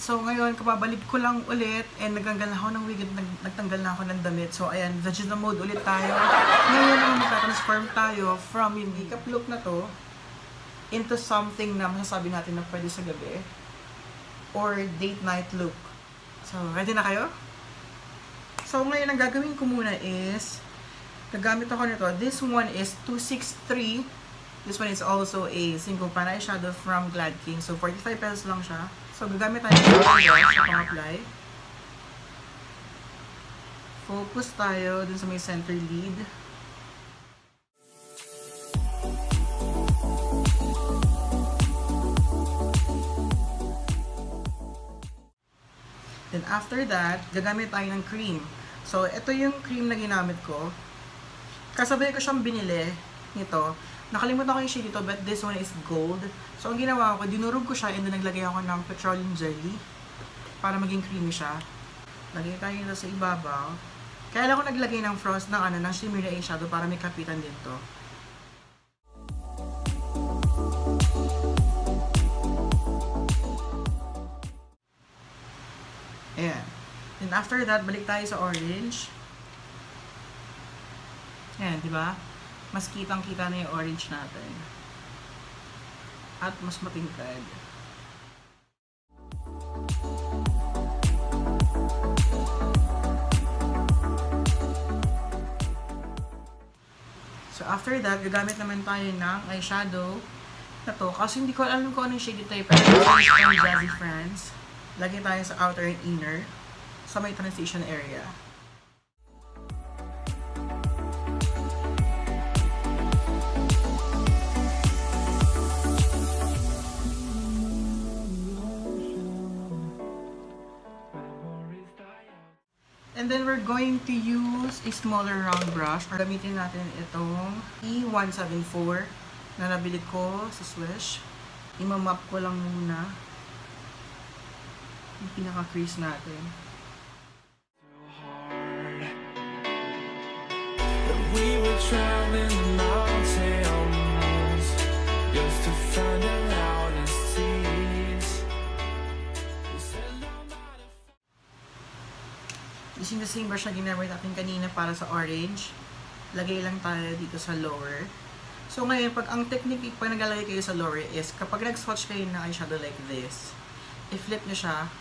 So ngayon, kapabalik ko lang ulit and nagtanggal na ako ng wig at nagtanggal na ako ng damit. So ayan, vegetable mode ulit tayo. Ngayon, magta-transform tayo from yung makeup look na to into something na masasabi natin na pwede sa gabi or date night look. So, ready na kayo? So ngayon, ang gagawin ko muna is gagamit ako nito. This one is 263. This one is also a single pan eyeshadow from Gladking. So 45 pesos lang siya. So, gagamit tayo ng brush sa pang-apply. Focus tayo dun sa may center lid. Then, after that, gagamit tayo ng cream. So, ito yung cream na ginamit ko. Kasabay ko siyang binili nito. Nakalimutan ko yung shade ito, but this one is gold. So, ang ginawa ko, dinurog ko siya and then naglagay ako ng petroleum jelly para maging creamy siya. Lagay tayo nito sa ibabaw. Kaya lang ako naglagay ng frost ng, ng shimmer na eyeshadow para may kapitan dito. Ayan. Then after that, balik tayo sa orange. Ayan, di ba? Mas kitang-kita na yung orange natin. At mas matingkad. So after that, gagamit naman tayo ng eyeshadow na to. Kasi hindi ko alam kung anong shade ito eh. Pero it's from Jazzy France. Lagay tayo sa outer and inner sa may transition area. And then we're going to use a smaller round brush. Or gamitin natin itong E174 na nabili ko sa Suesh. Imamap ko lang muna yung pinaka-crease natin. We were traveling the mountains just to find the loudest seas. Using the same brush na ginamit natin kanina para sa orange, lagay lang tayo dito sa lower. So ngayon, pag ang technique, pag naglalagay kayo sa lower is, kapag nag-swatch kayo ng eyeshadow like this, i-flip nyo siya,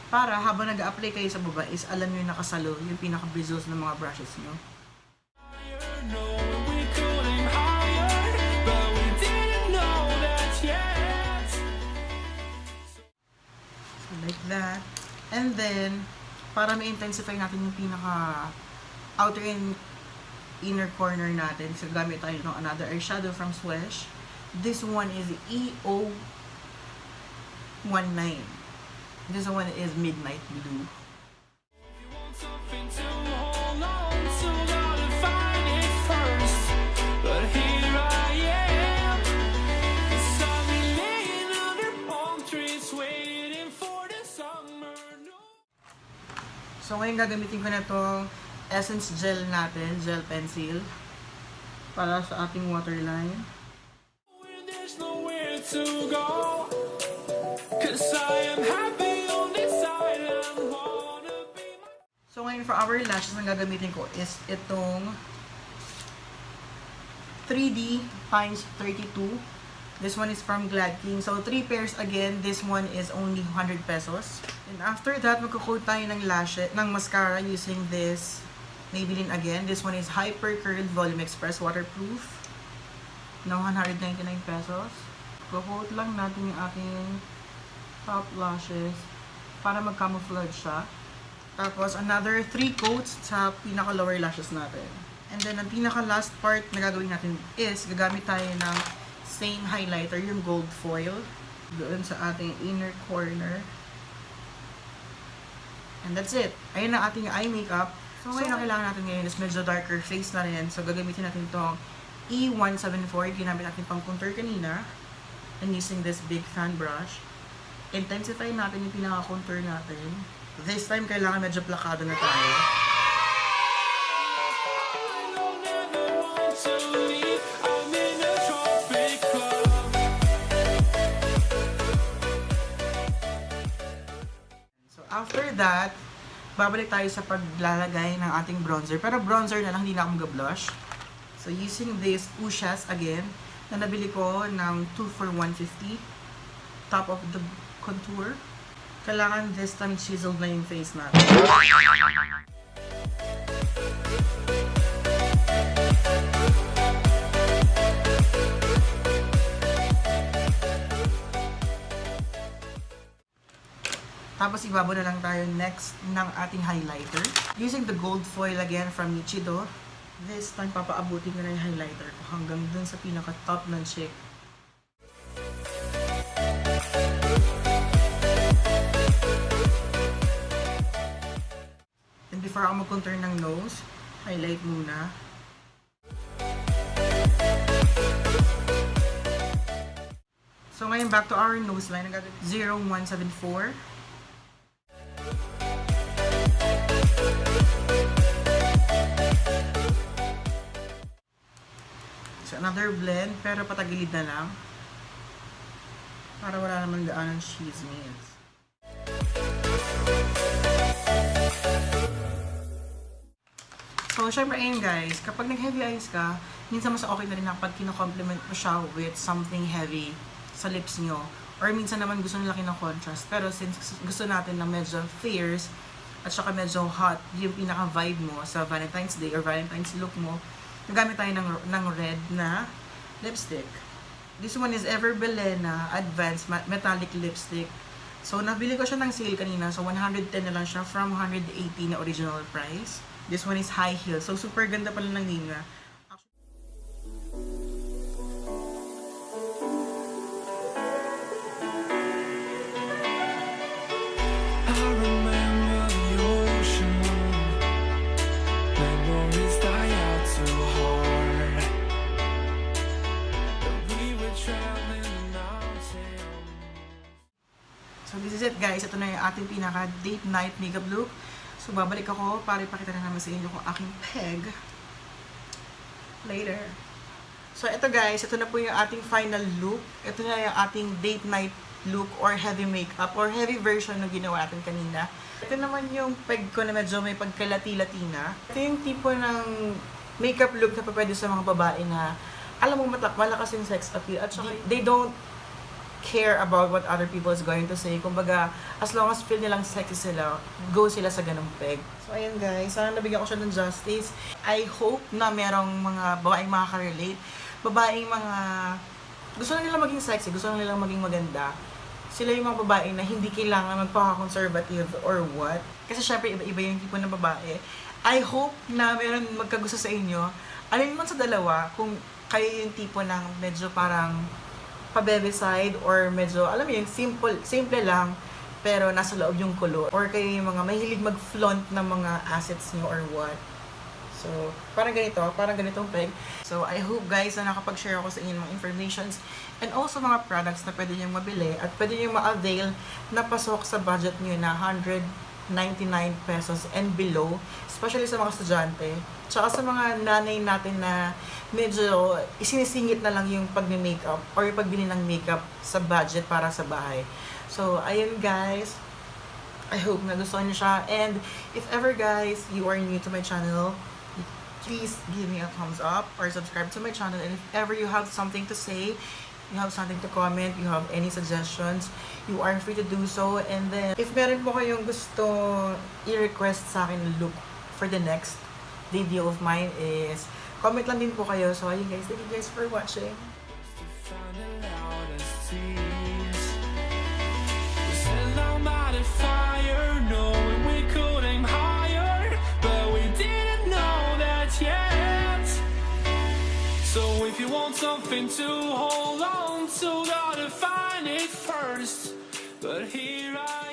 para habang nag-apply kayo sa baba is alam nyo yung nakasalo, yung pinaka-bristles ng mga brushes nyo. So like that. And then, para ma-intensify natin yung pinaka-outer and inner corner natin, so gamit tayo ng another eyeshadow from Suesh. This one is E019. This one is Midnight Blue. So ngayon gagamitin ko na itong Essence Gel natin, gel pencil, para sa ating waterline. So ngayon for our lashes, ang gagamitin ko is itong 3D times 32. This one is from Gladking. So 3 pairs again. This one is only 100 pesos. And after that, magko-coat tayo ng lashes, ng mascara using this Maybelline again. This one is Hyper Curled Volume Express Waterproof. Na 199 pesos. Go-coat lang natin yung ating top lashes para mag-camouflage siya. Tapos another 3 coats sa pinaka-lower lashes natin. And then ang pinaka-last part na gagawin natin is gagamit tayo ng same highlighter, yung gold foil, doon sa ating inner corner. And that's it. Ayun na ating eye makeup. So ngayon ang kailangan natin ngayon is medyo darker face na rin. So gagamitin natin itong E174. Ginamit natin pang contour kanina. And using this big fan brush, intensify natin yung pinaka-contour natin. This time kailangan medyo plakado na tayo. after that, babalik tayo sa paglalagay ng ating bronzer. Pero bronzer na lang, hindi na ako mag-blush. So, using this Suesh again, na nabili ko ng 2 for 150. Top of the contour. Kailangan this time chiseled na yung face natin. Tapos ibabaw na lang tayo next ng ating highlighter. Using the gold foil again from Nichido. This time papaabutin ko na yung highlighter ko hanggang dun sa pinaka-top ng cheek. And before ako mag-contour ng nose, highlight muna. So ngayon back to our nose line. Ang gagawin 0174. So, another blend, pero patagilid na lang. Para wala naman daan ng chismis. So, syempre ayun guys, kapag nag-heavy eyes ka, minsan mas okay na rin kapag kino-complement mo siya with something heavy sa lips nyo. Or minsan naman gusto nila kino-contrast. Pero since gusto natin na medyo fierce, at saka medyo hot, yung pinaka-vibe mo sa Valentine's Day or Valentine's look mo, nagamit tayo ng red na lipstick. This one is Everbelena Advanced Metallic Lipstick. So, nabili ko siya ng sale kanina. So, 110 na lang siya from 180 na original price. This one is high heel. So, super ganda pala ng nina. So this is it guys, ito na yung ating pinaka date night makeup look. So babalik ako para ipakita na naman sa inyo kung aking peg later. So ito guys, ito na po yung ating final look. Ito na yung ating date night look or heavy makeup or heavy version ng ginawa natin kanina. Ito naman yung peg ko na medyo may pagkalati-latina. Ito yung tipo ng makeup look na pwede sa mga babae na alam mo malakas yung sex appeal at saka they don't care about what other people is going to say. Kumbaga, as long as feel nilang sexy sila, go sila sa ganung peg. So, ayun guys. Sana nabigyan ko siya ng justice. I hope na merong mga babaeng makaka-relate. Babaeng mga gusto na nila maging sexy, gusto na nila maging maganda. Sila yung mga babae na hindi kailangan magpaka-conservative or what. Kasi syempre, iba-iba yung tipo ng babae. I hope na meron magkagusto sa inyo. Alin man sa dalawa, kung kayo yung tipo ng medyo parang pa-baby side or medyo, alam mo yun, simple lang, pero nasa loob yung kulo. Or kayo yung mga mahilig mag-flaunt ng mga assets nyo or what. So, parang ganitong peg. So, I hope guys na nakapag-share ako sa inyo ng mga informations and also mga products na pwede nyo mabili at pwede nyo ma-avail na pasok sa budget nyo na 199 pesos and below, especially sa mga estudyante. Tsaka sa mga nanay natin na medyo isinisingit na lang yung pag-makeup or yung pagbili ng makeup sa budget para sa bahay. So, ayun guys. I hope nagustuhan niyo siya. And if ever guys, you are new to my channel, please give me a thumbs up or subscribe to my channel. And if ever you have something to say, you have something to comment, you have any suggestions, you are free to do so. And then, if meron po kayong gusto i-request sa akin look for the next video of mine is comment lang din po kayo. So ayun guys, thank you guys for watching. So if you want something to hold on to, gotta find it first. But here I